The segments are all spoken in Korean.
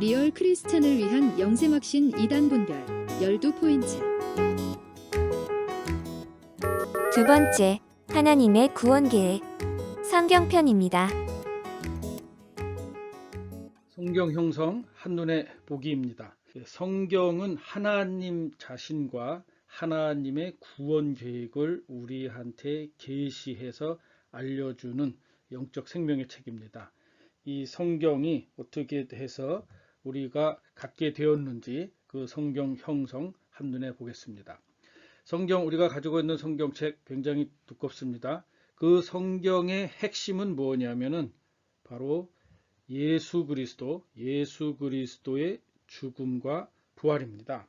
리얼 크리스찬을 위한 영생확신 2단 분별 12포인트. 두 번째, 하나님의 구원 계획. 성경편입니다. 성경 형성 한눈에 보기입니다. 성경은 하나님 자신과 하나님의 구원 계획을 우리한테 계시해서 알려주는 영적 생명의 책입니다. 이 성경이 어떻게 해서 우리가 갖게 되었는지 그 성경 형성 한눈에 보겠습니다. 성경, 우리가 가지고 있는 성경책 굉장히 두껍습니다. 그 성경의 핵심은 뭐냐면은 바로 예수 그리스도의 죽음과 부활입니다.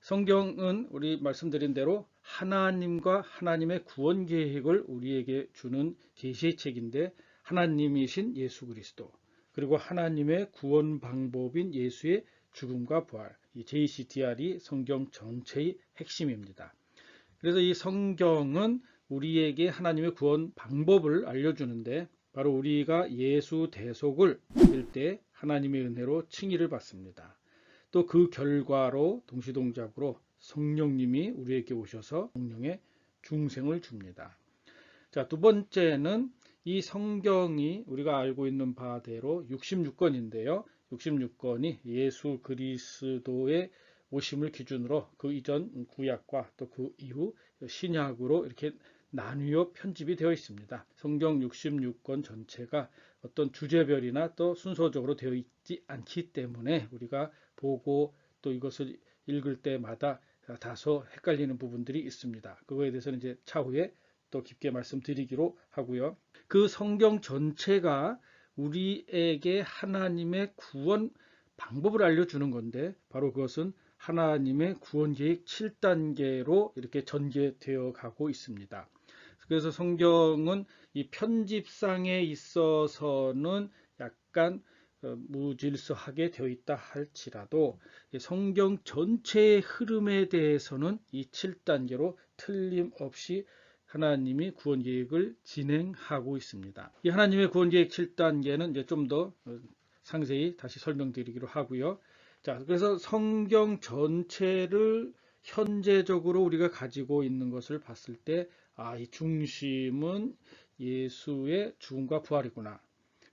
성경은 우리 말씀드린 대로 하나님과 하나님의 구원 계획을 우리에게 주는 계시의 책인데, 하나님이신 예수 그리스도, 그리고 하나님의 구원 방법인 예수의 죽음과 부활, 이 JCTR이 성경 전체의 핵심입니다. 그래서 이 성경은 우리에게 하나님의 구원 방법을 알려주는데, 바로 우리가 예수 대속을 받을 때 하나님의 은혜로 칭의를 받습니다. 또 그 결과로 동시동작으로 성령님이 우리에게 오셔서 성령의 중생을 줍니다. 자, 두 번째는 이 성경이 우리가 알고 있는 바대로 66권인데요. 66권이 예수 그리스도의 오심을 기준으로 그 이전 구약과 또 그 이후 신약으로 이렇게 나뉘어 편집이 되어 있습니다. 성경 66권 전체가 어떤 주제별이나 또 순서적으로 되어 있지 않기 때문에 우리가 보고 또 이것을 읽을 때마다 다소 헷갈리는 부분들이 있습니다. 그거에 대해서는 이제 차후에 또 깊게 말씀드리기로 하고요. 그 성경 전체가 우리에게 하나님의 구원 방법을 알려주는 건데, 바로 그것은 하나님의 구원 계획 7단계로 이렇게 전개되어 가고 있습니다. 그래서 성경은 이 편집상에 있어서는 약간 무질서하게 되어 있다 할지라도 성경 전체의 흐름에 대해서는 이 7단계로 틀림없이 하나님이 구원 계획을 진행하고 있습니다. 이 하나님의 구원 계획 7단계는 이제 좀 더 상세히 다시 설명드리기로 하고요. 자, 그래서 성경 전체를 현재적으로 우리가 가지고 있는 것을 봤을 때, 이 중심은 예수의 죽음과 부활이구나.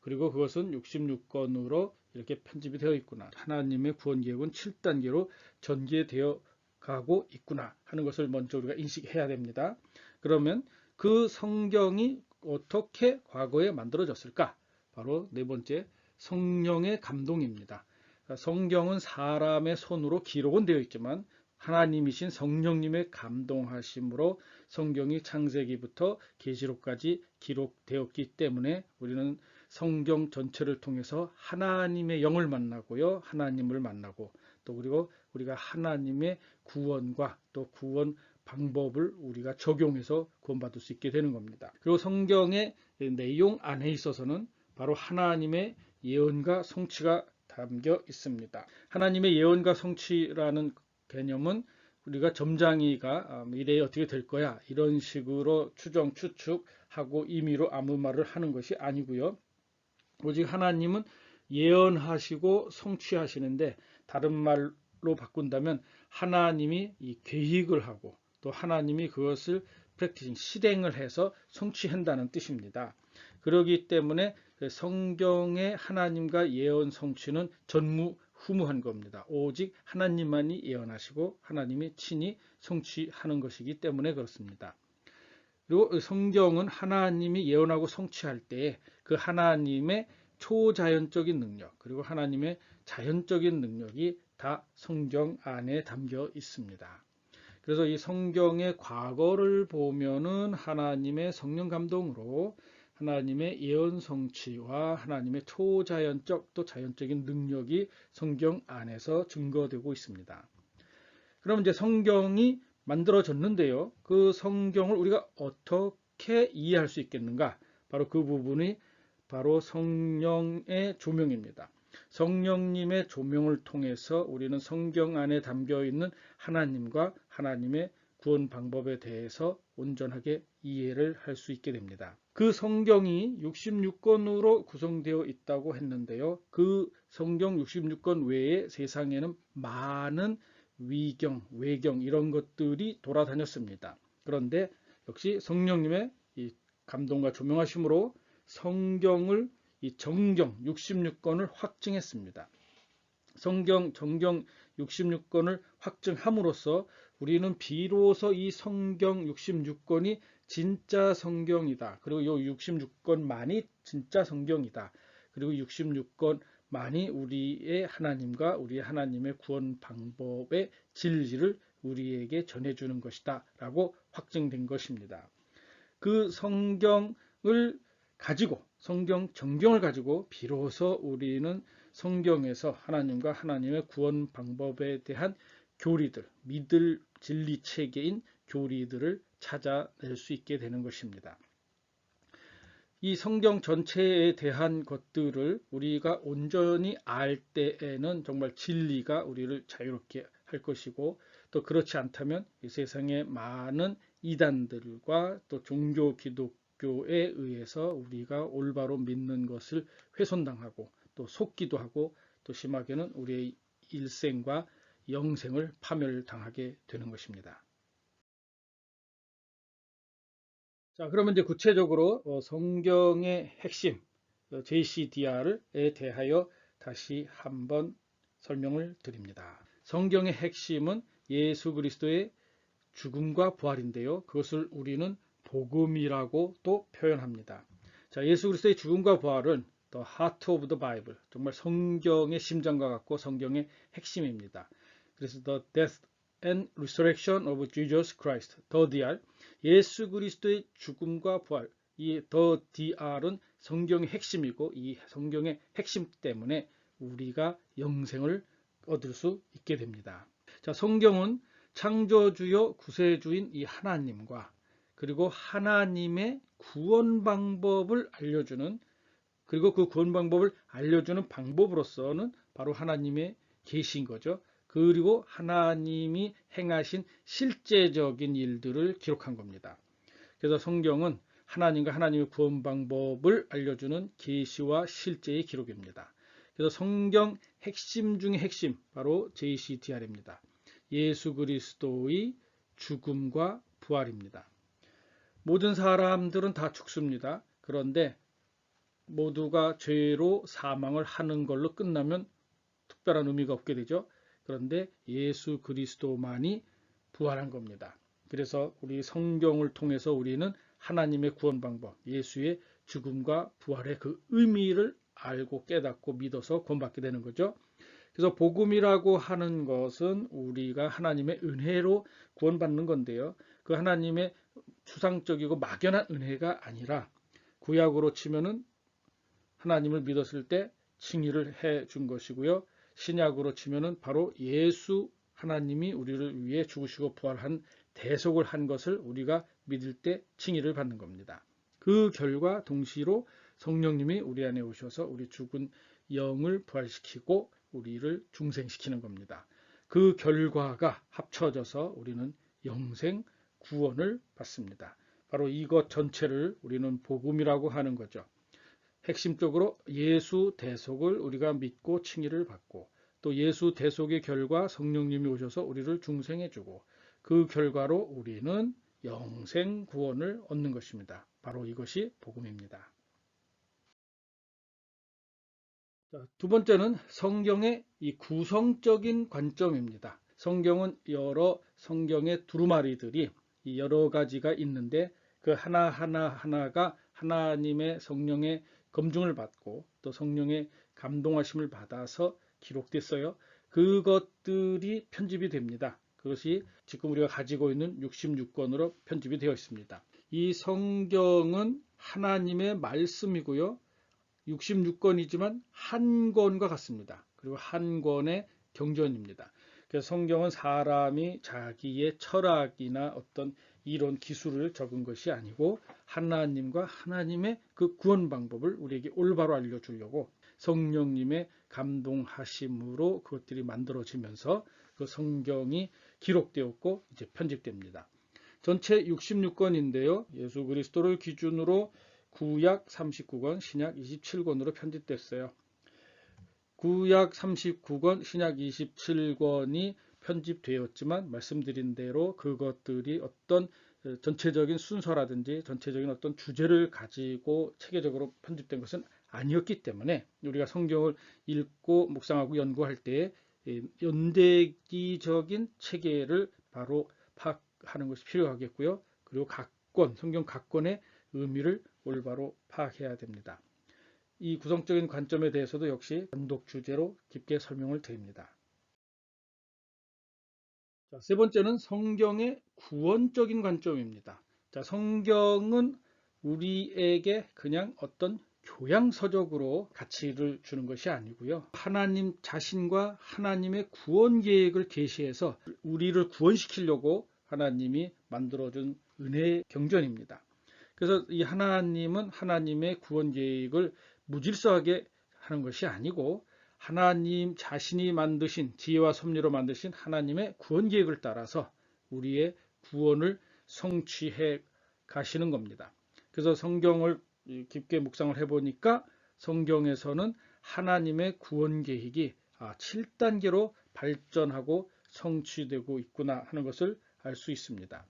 그리고 그것은 66권으로 이렇게 편집이 되어 있구나. 하나님의 구원 계획은 7단계로 전개되어 가고 있구나 하는 것을 먼저 우리가 인식해야 됩니다. 그러면 그 성경이 어떻게 과거에 만들어졌을까? 바로 네 번째, 성령의 감동입니다. 성경은 사람의 손으로 기록은 되어 있지만 하나님이신 성령님의 감동하심으로 성경이 창세기부터 계시록까지 기록되었기 때문에 우리는 성경 전체를 통해서 하나님의 영을 만나고요, 하나님을 만나고, 또 그리고 우리가 하나님의 구원과 또 구원 방법을 우리가 적용해서 구원받을 수 있게 되는 겁니다. 그리고 성경의 내용 안에 있어서는 바로 하나님의 예언과 성취가 담겨 있습니다. 하나님의 예언과 성취라는 개념은 우리가 점장이가 미래에 어떻게 될 거야 이런 식으로 추측하고 임의로 아무 말을 하는 것이 아니고요. 오직 하나님은 예언하시고 성취하시는데, 다른 말로 바꾼다면 하나님이 이 계획을 하고 또 하나님이 그것을 실행을 해서 성취한다는 뜻입니다. 그렇기 때문에 성경의 하나님과 예언 성취는 전무후무한 겁니다. 오직 하나님만이 예언하시고 하나님이 친히 성취하는 것이기 때문에 그렇습니다. 그리고 성경은 하나님이 예언하고 성취할 때 그 하나님의 초자연적인 능력, 그리고 하나님의 자연적인 능력이 다 성경 안에 담겨 있습니다. 그래서 이 성경의 과거를 보면은 하나님의 성령 감동으로 하나님의 예언 성취와 하나님의 초자연적 또 자연적인 능력이 성경 안에서 증거되고 있습니다. 그럼 이제 성경이 만들어졌는데요. 그 성경을 우리가 어떻게 이해할 수 있겠는가? 바로 그 부분이 바로 성령의 조명입니다. 성령님의 조명을 통해서 우리는 성경 안에 담겨 있는 하나님과 하나님의 구원 방법에 대해서 온전하게 이해를 할 수 있게 됩니다. 그 성경이 66권으로 구성되어 있다고 했는데요. 그 성경 66권 외에 세상에는 많은 위경, 외경 이런 것들이 돌아다녔습니다. 그런데 역시 성령님의 이 감동과 조명하심으로 성경을 이 정경 66권을 확증했습니다. 성경 정경 66권을 확증함으로써 우리는 비로소 이 성경 66권이 진짜 성경이다. 그리고 이 66권만이 진짜 성경이다. 그리고 66권만이 우리의 하나님과 우리의 하나님의 구원 방법의 진리를 우리에게 전해주는 것이다. 라고 확증된 것입니다. 그 성경을 가지고 성경 정경을 가지고 비로소 우리는 성경에서 하나님과 하나님의 구원 방법에 대한 교리들, 믿을 진리 체계인 교리들을 찾아낼 수 있게 되는 것입니다. 이 성경 전체에 대한 것들을 우리가 온전히 알 때에는 정말 진리가 우리를 자유롭게 할 것이고, 또 그렇지 않다면 이 세상의 많은 이단들과 또 종교 기독교에 의해서 우리가 올바로 믿는 것을 훼손당하고 또 속기도 하고, 또 심하게는 우리의 일생과 영생을 파멸당하게 되는 것입니다. 자, 그러면 이제 구체적으로 성경의 핵심 JCDR에 대하여 다시 한번 설명을 드립니다. 성경의 핵심은 예수 그리스도의 죽음과 부활인데요. 그것을 우리는 복음이라고 또 표현합니다. 자, 예수 그리스도의 죽음과 부활은 The Heart of the Bible, 정말 성경의 심장과 같고 성경의 핵심입니다. 그래서 The Death and Resurrection of Jesus Christ, The DR, 예수 그리스도의 죽음과 부활, 이 The DR은 성경의 핵심이고, 이 성경의 핵심 때문에 우리가 영생을 얻을 수 있게 됩니다. 자, 성경은 창조주요 구세주인 이 하나님과 그리고 하나님의 구원 방법을 알려주는, 그리고 그 구원 방법을 알려주는 방법으로서는 바로 하나님의 계시인 거죠. 그리고 하나님이 행하신 실제적인 일들을 기록한 겁니다. 그래서 성경은 하나님과 하나님의 구원 방법을 알려주는 계시와 실제의 기록입니다. 그래서 성경 핵심 중의 핵심, 바로 JCDR입니다. 예수 그리스도의 죽음과 부활입니다. 모든 사람들은 다 죽습니다. 그런데 모두가 죄로 사망을 하는 걸로 끝나면 특별한 의미가 없게 되죠. 그런데 예수 그리스도만이 부활한 겁니다. 그래서 우리 성경을 통해서 우리는 하나님의 구원 방법, 예수의 죽음과 부활의 그 의미를 알고 깨닫고 믿어서 구원받게 되는 거죠. 그래서 복음이라고 하는 것은 우리가 하나님의 은혜로 구원받는 건데요. 그 하나님의 추상적이고 막연한 은혜가 아니라 구약으로 치면은 하나님을 믿었을 때 칭의를 해 준 것이고요. 신약으로 치면은 바로 예수 하나님이 우리를 위해 죽으시고 부활한 대속을 한 것을 우리가 믿을 때 칭의를 받는 겁니다. 그 결과 동시로 성령님이 우리 안에 오셔서 우리 죽은 영을 부활시키고 우리를 중생시키는 겁니다. 그 결과가 합쳐져서 우리는 영생 구원을 받습니다. 바로 이것 전체를 우리는 복음이라고 하는 거죠. 핵심적으로 예수 대속을 우리가 믿고 칭의를 받고, 또 예수 대속의 결과 성령님이 오셔서 우리를 중생해주고, 그 결과로 우리는 영생 구원을 얻는 것입니다. 바로 이것이 복음입니다. 자, 두 번째는 성경의 이 구성적인 관점입니다. 성경은 여러 성경의 두루마리들이 여러 가지가 있는데 그 하나가 하나님의 성령의 검증을 받고 또 성령의 감동하심을 받아서 기록됐어요. 그것들이 편집이 됩니다. 그것이 지금 우리가 가지고 있는 66권으로 편집이 되어 있습니다. 이 성경은 하나님의 말씀이고요. 66권이지만 한 권과 같습니다. 그리고 한 권의 경전입니다. 그래서 성경은 사람이 자기의 철학이나 어떤 이론 기술을 적은 것이 아니고 하나님과 하나님의 그 구원 방법을 우리에게 올바로 알려주려고 성령님의 감동하심으로 그것들이 만들어지면서 그 성경이 기록되었고 이제 편집됩니다. 전체 66권인데요. 예수 그리스도를 기준으로 구약 39권, 신약 27권으로 편집됐어요. 구약 39권, 신약 27권이 편집되었지만 말씀드린 대로 그것들이 어떤 전체적인 순서라든지 전체적인 어떤 주제를 가지고 체계적으로 편집된 것은 아니었기 때문에 우리가 성경을 읽고 묵상하고 연구할 때 연대기적인 체계를 바로 파악하는 것이 필요하겠고요. 그리고 각 권, 성경 각 권의 의미를 올바로 파악해야 됩니다. 이 구성적인 관점에 대해서도 역시 단독 주제로 깊게 설명을 드립니다. 자, 세 번째는 성경의 구원적인 관점입니다. 자, 성경은 우리에게 그냥 어떤 교양서적으로 가치를 주는 것이 아니고요. 하나님 자신과 하나님의 구원 계획을 계시해서 우리를 구원시키려고 하나님이 만들어준 은혜의 경전입니다. 그래서 이 하나님은 하나님의 구원 계획을 무질서하게 하는 것이 아니고 하나님 자신이 만드신 지혜와 섭리로 만드신 하나님의 구원 계획을 따라서 우리의 구원을 성취해 가시는 겁니다. 그래서 성경을 깊게 묵상을 해보니까 성경에서는 하나님의 구원 계획이 7단계로 발전하고 성취되고 있구나 하는 것을 알 수 있습니다.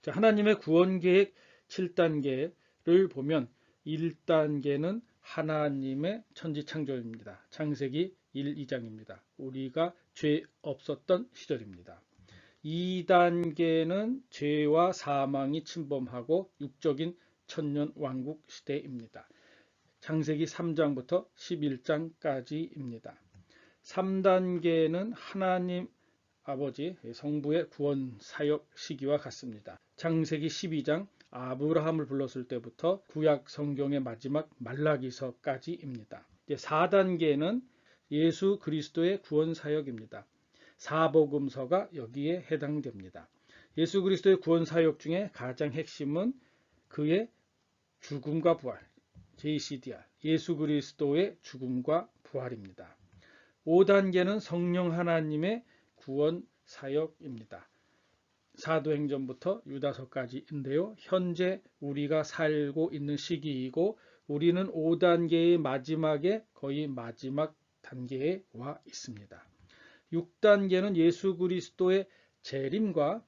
자, 하나님의 구원 계획 7단계를 보면 1단계는 하나님의 천지 창조입니다. 창세기 1, 2장입니다. 우리가 죄 없었던 시절입니다. 2단계는 죄와 사망이 침범하고 육적인 천년 왕국 시대입니다. 창세기 3장부터 11장까지입니다. 3단계는 하나님 아버지 성부의 구원 사역 시기와 같습니다. 창세기 12장 아브라함을 불렀을 때부터 구약 성경의 마지막 말라기서까지입니다. 4단계는 예수 그리스도의 구원 사역입니다. 사복음서가 여기에 해당됩니다. 예수 그리스도의 구원 사역 중에 가장 핵심은 그의 죽음과 부활, JCDR, 예수 그리스도의 죽음과 부활입니다. 5단계는 성령 하나님의 구원 사역입니다. 사도행전부터 유다서까지인데요. 현재 우리가 살고 있는 시기이고 우리는 5단계의 마지막에 거의 마지막 단계에 와 있습니다. 6단계는 예수 그리스도의 재림과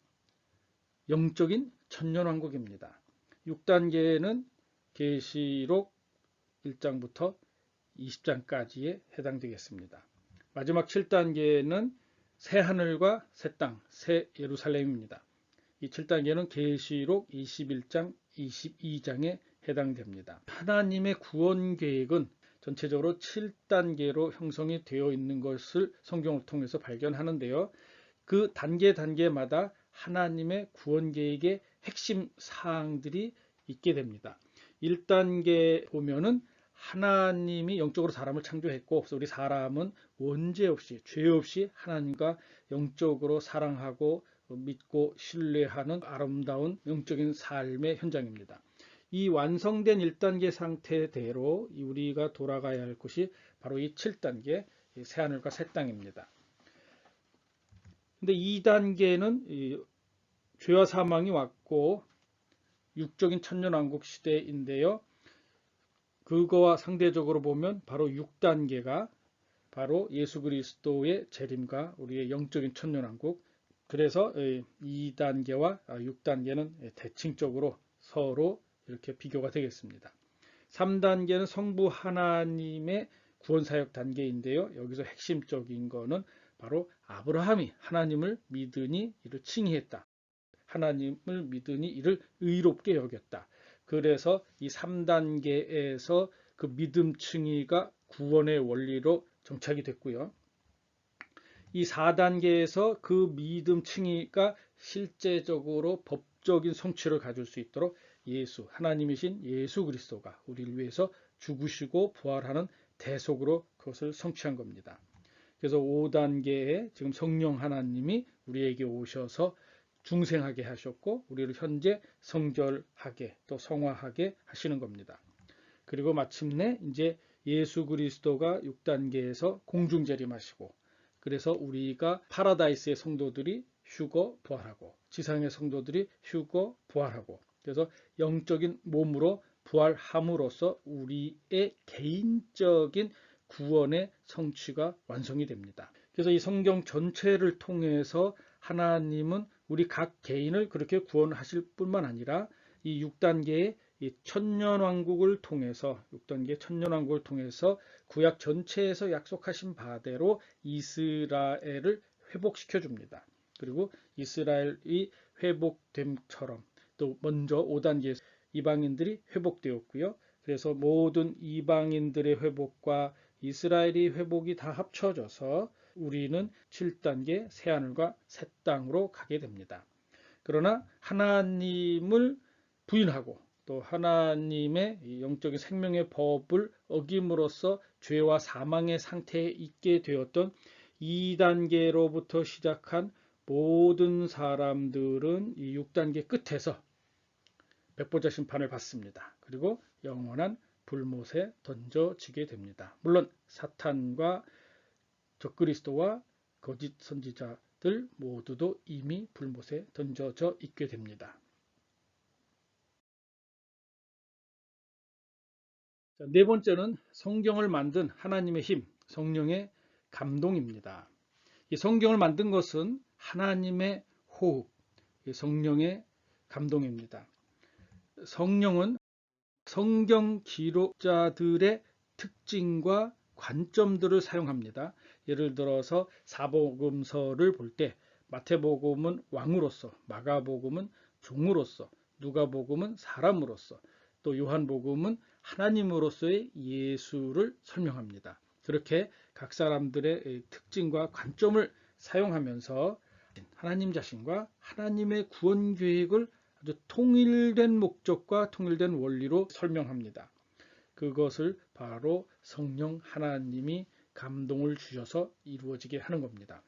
영적인 천년왕국입니다. 6단계는 계시록 1장부터 20장까지에 해당되겠습니다. 마지막 7단계는 새 하늘과 새 땅, 새 예루살렘입니다. 이 7단계는 계시록 21장, 22장에 해당됩니다. 하나님의 구원 계획은 전체적으로 7단계로 형성이 되어 있는 것을 성경을 통해서 발견하는데요. 그 단계마다 하나님의 구원 계획의 핵심 사항들이 있게 됩니다. 1단계 보면은 하나님이 영적으로 사람을 창조했고 우리 사람은 원죄 없이 죄 없이 하나님과 영적으로 사랑하고 믿고 신뢰하는 아름다운 영적인 삶의 현장입니다. 이 완성된 1단계 상태대로 우리가 돌아가야 할 것이 바로 이 7단계 새하늘과 새 땅입니다. 근데 2단계는 죄와 사망이 왔고 육적인 천년왕국 시대인데요. 그거와 상대적으로 보면 바로 6단계가 바로 예수 그리스도의 재림과 우리의 영적인 천년왕국. 그래서 2단계와 6단계는 대칭적으로 서로 이렇게 비교가 되겠습니다. 3단계는 성부 하나님의 구원사역 단계인데요. 여기서 핵심적인 거는 바로 아브라함이 하나님을 믿으니 이를 칭의했다. 하나님을 믿으니 이를 의롭게 여겼다. 그래서 이 3단계에서 그 믿음 칭의가 구원의 원리로 정착이 됐고요. 이 4단계에서 그 믿음 칭의가 실제적으로 법적인 성취를 가질 수 있도록 하나님이신 예수 그리스도가 우리를 위해서 죽으시고 부활하는 대속으로 그것을 성취한 겁니다. 그래서 5단계에 지금 성령 하나님이 우리에게 오셔서 중생하게 하셨고 우리를 현재 성결하게 또 성화하게 하시는 겁니다. 그리고 마침내 이제 예수 그리스도가 6단계에서 공중재림하시고 그래서 우리가 파라다이스의 성도들이 휴거 부활하고 지상의 성도들이 휴거 부활하고 그래서 영적인 몸으로 부활함으로써 우리의 개인적인 구원의 성취가 완성이 됩니다. 그래서 이 성경 전체를 통해서 하나님은 우리 각 개인을 그렇게 구원하실 뿐만 아니라 이 6단계의 이 천년왕국을 통해서 6단계 천년왕국을 통해서 구약 전체에서 약속하신 바대로 이스라엘을 회복시켜 줍니다. 그리고 이스라엘이 회복됨처럼 또 먼저 5단계에서 이방인들이 회복되었고요. 그래서 모든 이방인들의 회복과 이스라엘이 회복이 다 합쳐져서 우리는 7단계 새하늘과 새 땅으로 가게 됩니다. 그러나 하나님을 부인하고 또 하나님의 영적인 생명의 법을 어김으로써 죄와 사망의 상태에 있게 되었던 2단계로부터 시작한 모든 사람들은 이 6단계 끝에서 백보자 심판을 받습니다. 그리고 영원한 불못에 던져지게 됩니다. 물론 사탄과 적그리스도와 거짓 선지자들 모두도 이미 불못에 던져져 있게 됩니다. 네 번째는 성경을 만든 하나님의 힘, 성령의 감동입니다. 이 성경을 만든 것은 하나님의 호흡, 성령의 감동입니다. 성령은 성경 기록자들의 특징과 관점들을 사용합니다. 예를 들어서 사복음서를 볼 때 마태복음은 왕으로서, 마가복음은 종으로서, 누가복음은 사람으로서, 또 요한복음은 하나님으로서의 예수를 설명합니다. 그렇게 각 사람들의 특징과 관점을 사용하면서 하나님 자신과 하나님의 구원 계획을 아주 통일된 목적과 통일된 원리로 설명합니다. 그것을 바로 성령 하나님이 감동을 주셔서 이루어지게 하는 겁니다.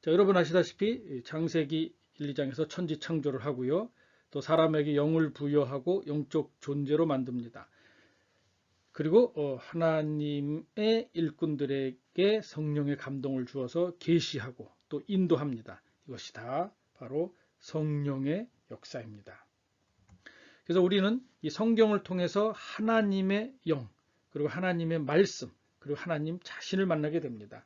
자, 여러분 아시다시피 창세기 1, 2장에서 천지 창조를 하고요. 또 사람에게 영을 부여하고 영적 존재로 만듭니다. 그리고 하나님의 일꾼들에게 성령의 감동을 주어서 계시하고 또 인도합니다. 이것이 다 바로 성령의 역사입니다. 그래서 우리는 이 성경을 통해서 하나님의 영, 그리고 하나님의 말씀, 그리고 하나님 자신을 만나게 됩니다.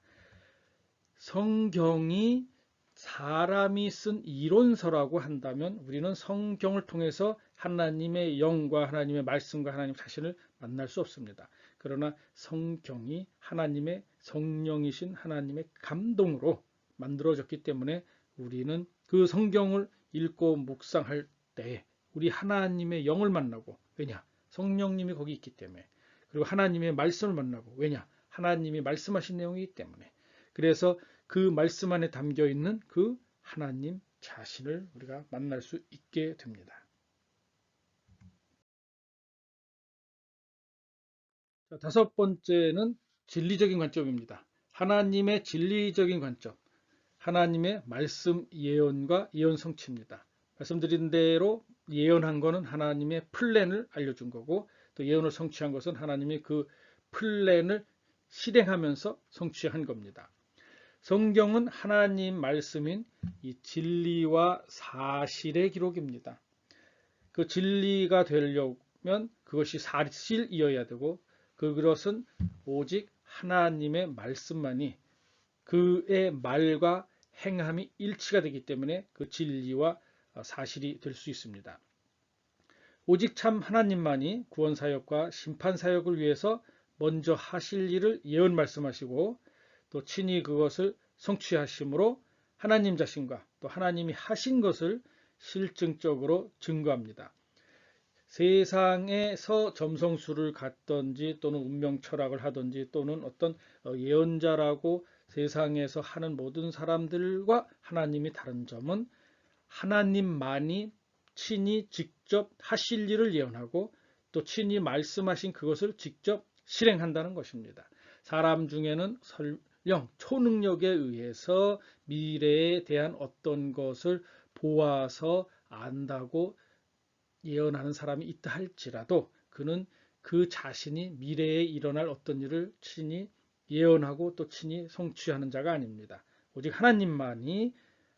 성경이 사람이 쓴 이론서라고 한다면 우리는 성경을 통해서 하나님의 영과 하나님의 말씀과 하나님 자신을 만날 수 없습니다. 그러나 성경이 하나님의 성령이신 하나님의 감동으로 만들어졌기 때문에 우리는 그 성경을 읽고 묵상할 때 우리 하나님의 영을 만나고, 왜냐? 성령님이 거기 있기 때문에. 그리고 하나님의 말씀을 만나고, 왜냐? 하나님이 말씀하신 내용이기 때문에. 그래서 그 말씀 안에 담겨 있는 그 하나님 자신을 우리가 만날 수 있게 됩니다. 자, 다섯 번째는 진리적인 관점입니다. 하나님의 진리적인 관점. 하나님의 말씀 예언과 예언 성취입니다. 말씀드린 대로 예언한 것은 하나님의 플랜을 알려준 거고, 또 예언을 성취한 것은 하나님이 그 플랜을 실행하면서 성취한 겁니다. 성경은 하나님 말씀인 이 진리와 사실의 기록입니다. 그 진리가 되려면 그것이 사실이어야 되고, 그것은 오직 하나님의 말씀만이 그의 말과 행함이 일치가 되기 때문에 그 진리와 사실이 될 수 있습니다. 오직 참 하나님만이 구원사역과 심판사역을 위해서 먼저 하실 일을 예언 말씀하시고 또 친히 그것을 성취하심으로 하나님 자신과 또 하나님이 하신 것을 실증적으로 증거합니다. 세상에서 점성술을 갖든지 또는 운명 철학을 하든지 또는 어떤 예언자라고 세상에서 하는 모든 사람들과 하나님이 다른 점은 하나님만이 친히 직접 하실 일을 예언하고 또 친히 말씀하신 그것을 직접 실행한다는 것입니다. 사람 중에는 설령 초능력에 의해서 미래에 대한 어떤 것을 보아서 안다고 예언하는 사람이 있다 할지라도 그는 그 자신이 미래에 일어날 어떤 일을 친히 예언하고 또 친히 성취하는 자가 아닙니다. 오직 하나님만이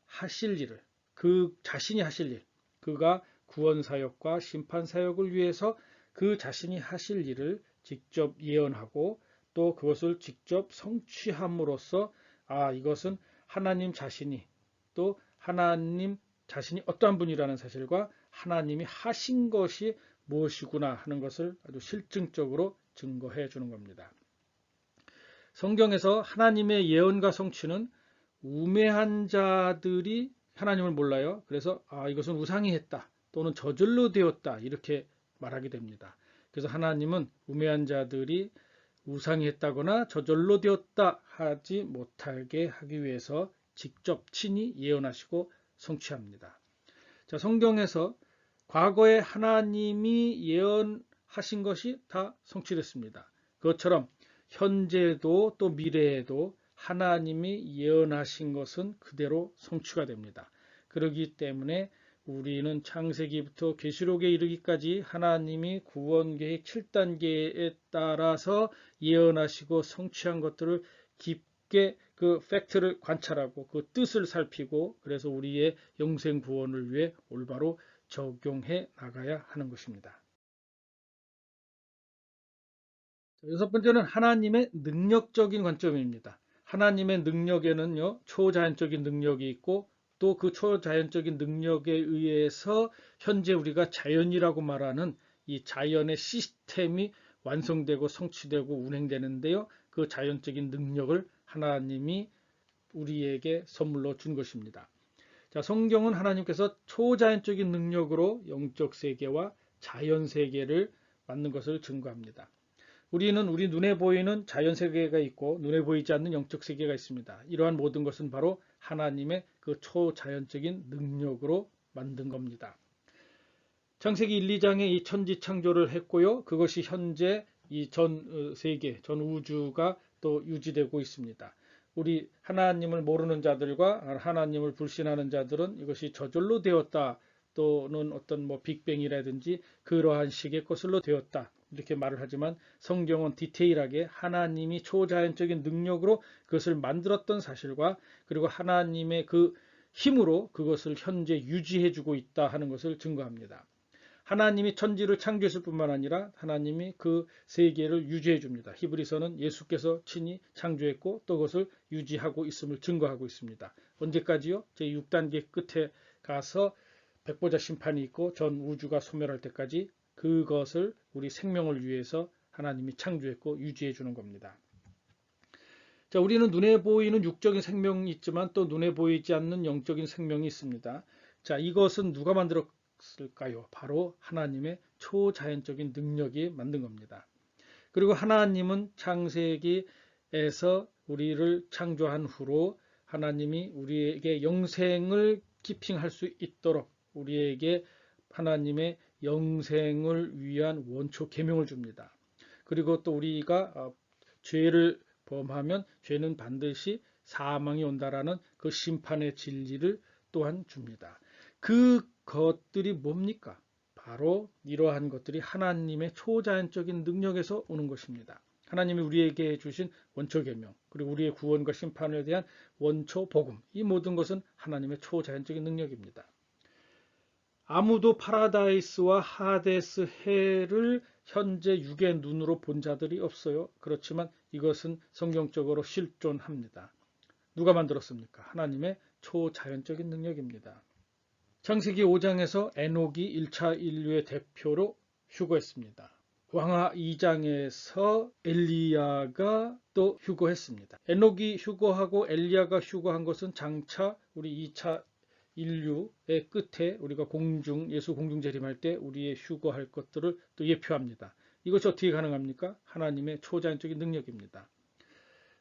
하실 일을, 그 자신이 하실 일, 그가 구원사역과 심판사역을 위해서 그 자신이 하실 일을 직접 예언하고 또 그것을 직접 성취함으로써 이것은 하나님 자신이, 또 하나님 자신이 어떠한 분이라는 사실과 하나님이 하신 것이 무엇이구나 하는 것을 아주 실증적으로 증거해 주는 겁니다. 성경에서 하나님의 예언과 성취는 우매한 자들이 하나님을 몰라요. 그래서 이것은 우상이 했다 또는 저절로 되었다 이렇게 말하게 됩니다. 그래서 하나님은 우매한 자들이 우상이 했다거나 저절로 되었다 하지 못하게 하기 위해서 직접 친히 예언하시고 성취합니다. 자, 성경에서 과거에 하나님이 예언하신 것이 다 성취됐습니다. 그것처럼 현재도 또 미래에도 하나님이 예언하신 것은 그대로 성취가 됩니다. 그렇기 때문에 우리는 창세기부터 계시록에 이르기까지 하나님이 구원계획 7단계에 따라서 예언하시고 성취한 것들을 깊게 그 팩트를 관찰하고 그 뜻을 살피고 그래서 우리의 영생 구원을 위해 올바로 적용해 나가야 하는 것입니다. 여섯 번째는 하나님의 능력적인 관점입니다. 하나님의 능력에는요, 초자연적인 능력이 있고 또 그 초자연적인 능력에 의해서 현재 우리가 자연이라고 말하는 이 자연의 시스템이 완성되고 성취되고 운행되는데요. 그 자연적인 능력을 하나님이 우리에게 선물로 준 것입니다. 자, 성경은 하나님께서 초자연적인 능력으로 영적 세계와 자연 세계를 만든 것을 증거합니다. 우리는 우리 눈에 보이는 자연 세계가 있고 눈에 보이지 않는 영적 세계가 있습니다. 이러한 모든 것은 바로 하나님의 그 초자연적인 능력으로 만든 겁니다. 창세기 1, 2장에 이 천지 창조를 했고요. 그것이 현재 이 전 세계, 전 우주가 또 유지되고 있습니다. 우리 하나님을 모르는 자들과 하나님을 불신하는 자들은 이것이 저절로 되었다 또는 어떤 빅뱅이라든지 그러한 식의 것으로 되었다 이렇게 말을 하지만 성경은 디테일하게 하나님이 초자연적인 능력으로 그것을 만들었던 사실과 그리고 하나님의 그 힘으로 그것을 현재 유지해주고 있다 하는 것을 증거합니다. 하나님이 천지를 창조했을 뿐만 아니라 하나님이 그 세계를 유지해 줍니다. 히브리서는 예수께서 친히 창조했고 또 그것을 유지하고 있음을 증거하고 있습니다. 언제까지요? 제6단계 끝에 가서 백보자 심판이 있고 전 우주가 소멸할 때까지 그것을 우리 생명을 위해서 하나님이 창조했고 유지해 주는 겁니다. 자, 우리는 눈에 보이는 육적인 생명이 있지만 또 눈에 보이지 않는 영적인 생명이 있습니다. 자, 이것은 누가 만들었을까요? 바로 하나님의 초자연적인 능력이 만든 겁니다. 그리고 하나님은 창세기에서 우리를 창조한 후로 하나님이 우리에게 영생을 기핑할 수 있도록 우리에게 하나님의 영생을 위한 원초 계명을 줍니다. 그리고 또 우리가 죄를 범하면 죄는 반드시 사망이 온다라는 그 심판의 진리를 또한 줍니다. 그 것들이 뭡니까? 바로 이러한 것들이 하나님의 초자연적인 능력에서 오는 것입니다. 하나님이 우리에게 주신 원초 계명 그리고 우리의 구원과 심판에 대한 원초 복음 이 모든 것은 하나님의 초자연적인 능력입니다. 아무도 파라다이스와 하데스 해를 현재 육의 눈으로 본 자들이 없어요. 그렇지만 이것은 성경적으로 실존합니다. 누가 만들었습니까? 하나님의 초자연적인 능력입니다. 창세기 5장에서 에녹이 1차 인류의 대표로 휴거했습니다. 광하 2장에서 엘리야가 또 휴거했습니다. 에녹이 휴거하고 엘리야가 휴거한 것은 장차 우리 2차 인류의 끝에 우리가 예수 공중 재림할 때 우리의 휴거할 것들을 또 예표합니다. 이것이 어떻게 가능합니까? 하나님의 초자연적인 능력입니다.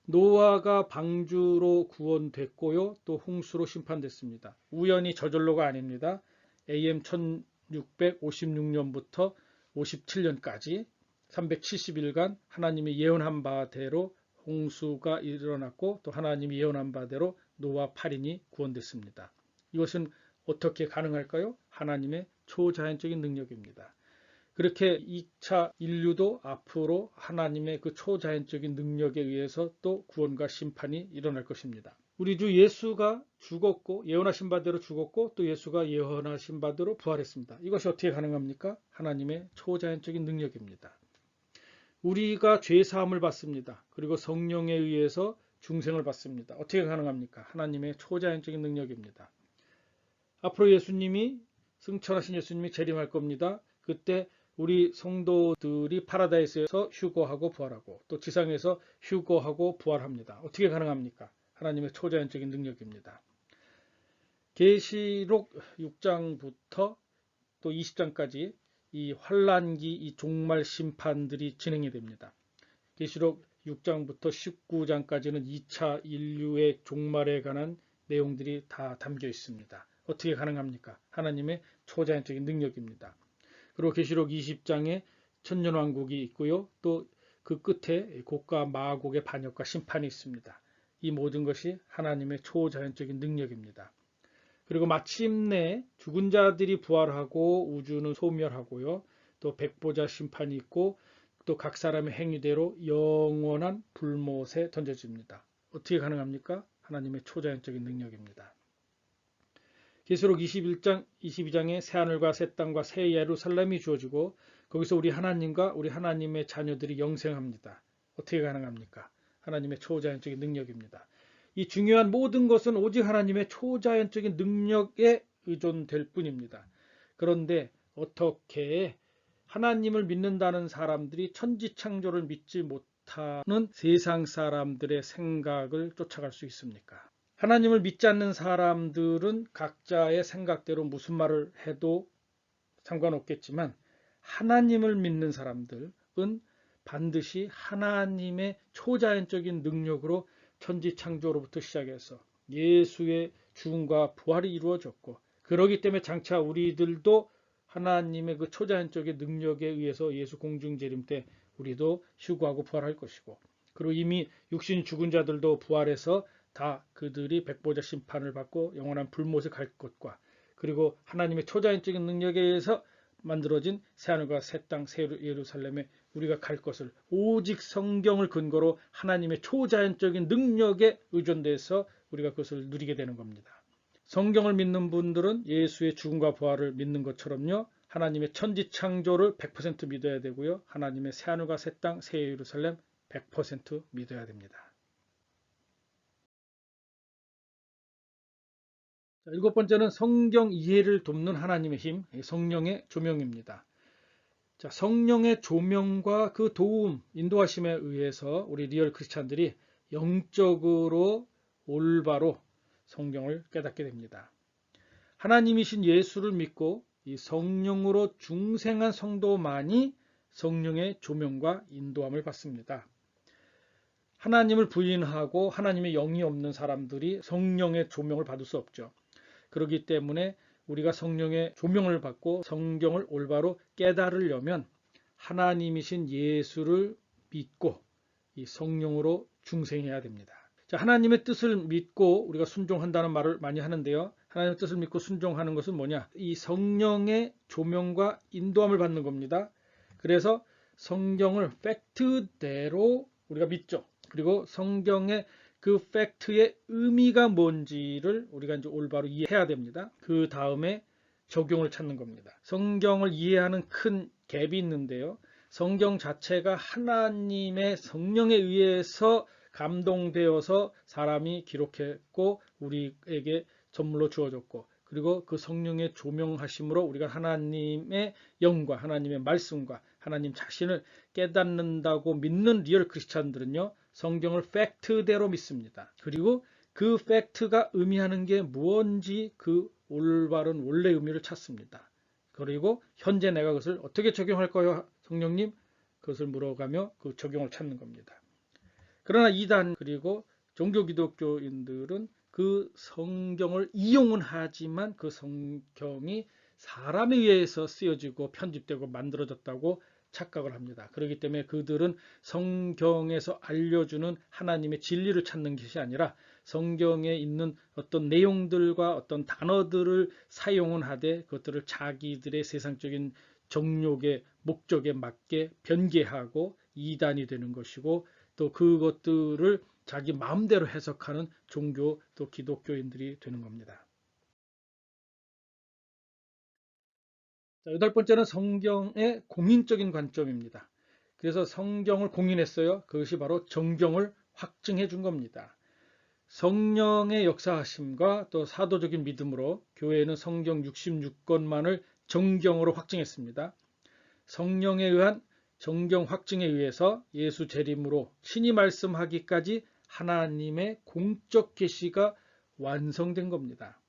노아가 방주로 구원됐고요. 또 홍수로 심판됐습니다. 우연히 저절로가 아닙니다. AM 1656년부터 57년까지 370일간 하나님이 예언한 바대로 홍수가 일어났고 또 하나님이 예언한 바대로 노아 8인이 구원됐습니다. 이것은 어떻게 가능할까요? 하나님의 초자연적인 능력입니다. 그렇게 2차 인류도 앞으로 하나님의 그 초자연적인 능력에 의해서 또 구원과 심판이 일어날 것입니다. 우리 주 예수가 죽었고 예언하신 바대로 죽었고 또 예수가 예언하신 바대로 부활했습니다. 이것이 어떻게 가능합니까? 하나님의 초자연적인 능력입니다. 우리가 죄 사함을 받습니다. 그리고 성령에 의해서 중생을 받습니다. 어떻게 가능합니까? 하나님의 초자연적인 능력입니다. 앞으로 예수님이 승천하신 예수님이 재림할 겁니다. 그때 우리 성도들이 파라다이스에서 휴거하고 부활하고 또 지상에서 휴거하고 부활합니다. 어떻게 가능합니까? 하나님의 초자연적인 능력입니다. 계시록 6장부터 또 20장까지 이 환란기, 이 종말 심판들이 진행이 됩니다. 계시록 6장부터 19장까지는 2차 인류의 종말에 관한 내용들이 다 담겨 있습니다. 어떻게 가능합니까? 하나님의 초자연적인 능력입니다. 그리고 계시록 20장에 천년왕국이 있고요. 또 그 끝에 곡과 마곡의 반역과 심판이 있습니다. 이 모든 것이 하나님의 초자연적인 능력입니다. 그리고 마침내 죽은 자들이 부활하고 우주는 소멸하고요. 또 백보자 심판이 있고 또 각 사람의 행위대로 영원한 불못에 던져집니다. 어떻게 가능합니까? 하나님의 초자연적인 능력입니다. 계시록 21장, 22장에 새하늘과 새 땅과 새 예루살렘이 주어지고 거기서 우리 하나님과 우리 하나님의 자녀들이 영생합니다. 어떻게 가능합니까? 하나님의 초자연적인 능력입니다. 이 중요한 모든 것은 오직 하나님의 초자연적인 능력에 의존될 뿐입니다. 그런데 어떻게 하나님을 믿는다는 사람들이 천지창조를 믿지 못하는 세상 사람들의 생각을 쫓아갈 수 있습니까? 하나님을 믿지 않는 사람들은 각자의 생각대로 무슨 말을 해도 상관없겠지만 하나님을 믿는 사람들은 반드시 하나님의 초자연적인 능력으로 천지창조로부터 시작해서 예수의 죽음과 부활이 이루어졌고 그러기 때문에 장차 우리들도 하나님의 그 초자연적인 능력에 의해서 예수 공중재림 때 우리도 휴거하고 부활할 것이고 그리고 이미 육신 죽은 자들도 부활해서 다 그들이 백보자 심판을 받고 영원한 불못에 갈 것과 그리고 하나님의 초자연적인 능력에 의해서 만들어진 새하늘과 새 땅, 새 예루살렘에 우리가 갈 것을 오직 성경을 근거로 하나님의 초자연적인 능력에 의존돼서 우리가 그것을 누리게 되는 겁니다. 성경을 믿는 분들은 예수의 죽음과 부활을 믿는 것처럼요. 하나님의 천지창조를 100% 믿어야 되고요. 하나님의 새하늘과 새 땅, 새 예루살렘 100% 믿어야 됩니다. 일곱 번째는 성경 이해를 돕는 하나님의 힘, 성령의 조명입니다. 자, 성령의 조명과 그 도움, 인도하심에 의해서 우리 리얼 크리스찬들이 영적으로 올바로 성경을 깨닫게 됩니다. 하나님이신 예수를 믿고 이 성령으로 중생한 성도만이 성령의 조명과 인도함을 받습니다. 하나님을 부인하고 하나님의 영이 없는 사람들이 성령의 조명을 받을 수 없죠. 그렇기 때문에 우리가 성령의 조명을 받고 성경을 올바로 깨달으려면 하나님이신 예수를 믿고 이 성령으로 중생해야 됩니다. 자, 하나님의 뜻을 믿고 우리가 순종한다는 말을 많이 하는데요. 하나님의 뜻을 믿고 순종하는 것은 뭐냐? 이 성령의 조명과 인도함을 받는 겁니다. 그래서 성경을 팩트대로 우리가 믿죠. 그리고 성경의 그 팩트의 의미가 뭔지를 우리가 이제 올바로 이해해야 됩니다. 그 다음에 적용을 찾는 겁니다. 성경을 이해하는 큰 갭이 있는데요. 성경 자체가 하나님의 성령에 의해서 감동되어서 사람이 기록했고 우리에게 선물로 주어졌고 그리고 그 성령의 조명하심으로 우리가 하나님의 영과 하나님의 말씀과 하나님 자신을 깨닫는다고 믿는 리얼 크리스찬들은요. 성경을 팩트대로 믿습니다. 그리고 그 팩트가 의미하는 게 무언지 그 올바른 원래 의미를 찾습니다. 그리고 현재 내가 그것을 어떻게 적용할 거요, 성령님? 그것을 물어가며 그 적용을 찾는 겁니다. 그러나 이단 그리고 종교 기독교인들은 그 성경을 이용은 하지만 그 성경이 사람에 의해서 쓰여지고 편집되고 만들어졌다고 착각을 합니다. 그렇기 때문에 그들은 성경에서 알려주는 하나님의 진리를 찾는 것이 아니라 성경에 있는 어떤 내용들과 어떤 단어들을 사용은 하되 그것들을 자기들의 세상적인 정욕의 목적에 맞게 변개하고 이단이 되는 것이고 또 그것들을 자기 마음대로 해석하는 종교 또 기독교인들이 되는 겁니다. 자, 8번째는 성경의 공인적인 관점입니다. 그래서 성경을 공인했어요. 그것이 바로 정경을 확증해 준 겁니다. 성령의 역사하심과 또 사도적인 믿음으로 교회는 성경 66권만을 정경으로 확증했습니다. 성령에 의한 정경 확증에 의해서 예수 재림으로 친히 말씀하기까지 하나님의 공적 계시가 완성된 겁니다.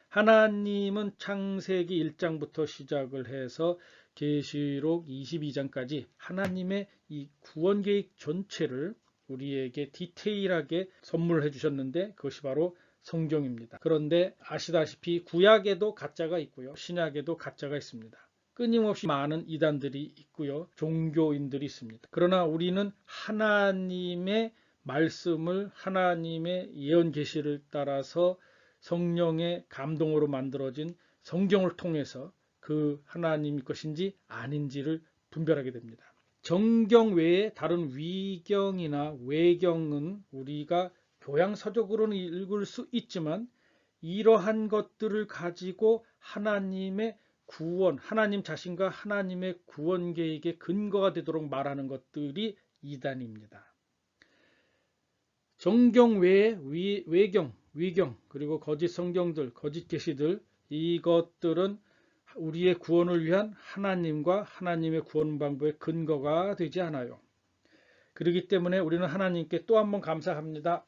하나님은 창세기 1장부터 시작을 해서 계시록 22장까지 하나님의 이 구원 계획 전체를 우리에게 디테일하게 선물해 주셨는데 그것이 바로 성경입니다. 그런데 아시다시피 구약에도 가짜가 있고요. 신약에도 가짜가 있습니다. 끊임없이 많은 이단들이 있고요. 종교인들이 있습니다. 그러나 우리는 하나님의 말씀을 하나님의 예언 계시를 따라서 성령의 감동으로 만들어진 성경을 통해서 그 하나님의 것인지 아닌지를 분별하게 됩니다. 정경 외에 다른 위경이나 외경은 우리가 교양서적으로는 읽을 수 있지만 이러한 것들을 가지고 하나님의 구원, 하나님 자신과 하나님의 구원 계획의 근거가 되도록 말하는 것들이 이단입니다. 정경 외에 외경, 위경, 그리고 거짓 성경들, 거짓 계시들, 이것들은 우리의 구원을 위한 하나님과 하나님의 구원 방법의 근거가 되지 않아요. 그렇기 때문에 우리는 하나님께 또 한 번 감사합니다.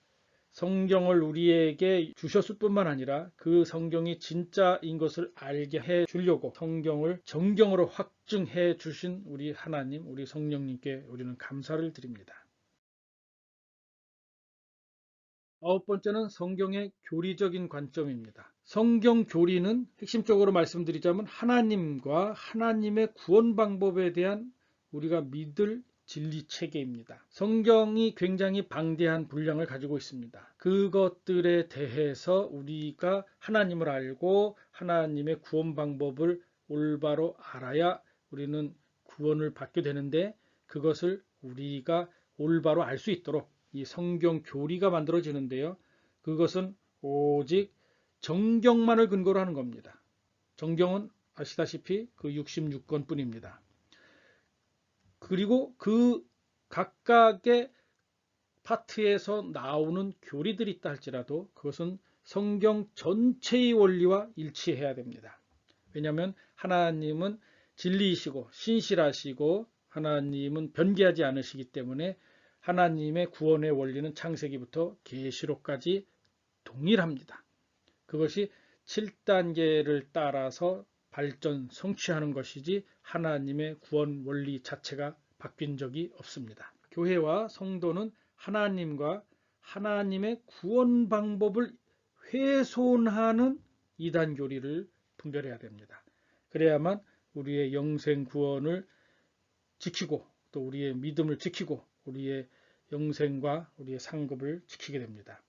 성경을 우리에게 주셨을 뿐만 아니라 그 성경이 진짜인 것을 알게 해 주려고 성경을 정경으로 확증해 주신 우리 하나님, 우리 성령님께 우리는 감사를 드립니다. 9번째는 성경의 교리적인 관점입니다. 성경 교리는 핵심적으로 말씀드리자면 하나님과 하나님의 구원 방법에 대한 우리가 믿을 진리 체계입니다. 성경이 굉장히 방대한 분량을 가지고 있습니다. 그것들에 대해서 우리가 하나님을 알고 하나님의 구원 방법을 올바로 알아야 우리는 구원을 받게 되는데 그것을 우리가 올바로 알 수 있도록 이 성경 교리가 만들어지는데요. 그것은 오직 정경만을 근거로 하는 겁니다. 정경은 아시다시피 그 66권 뿐입니다. 그리고 그 각각의 파트에서 나오는 교리들이 있다 할지라도 그것은 성경 전체의 원리와 일치해야 됩니다. 왜냐하면 하나님은 진리이시고 신실하시고 하나님은 변개하지 않으시기 때문에 하나님의 구원의 원리는 창세기부터 계시록까지 동일합니다. 그것이 7단계를 따라서 발전, 성취하는 것이지 하나님의 구원 원리 자체가 바뀐 적이 없습니다. 교회와 성도는 하나님과 하나님의 구원 방법을 훼손하는 이단 교리를 분별해야 됩니다. 그래야만 우리의 영생 구원을 지키고 또 우리의 믿음을 지키고 우리의 영생과 우리의 상급을 지키게 됩니다.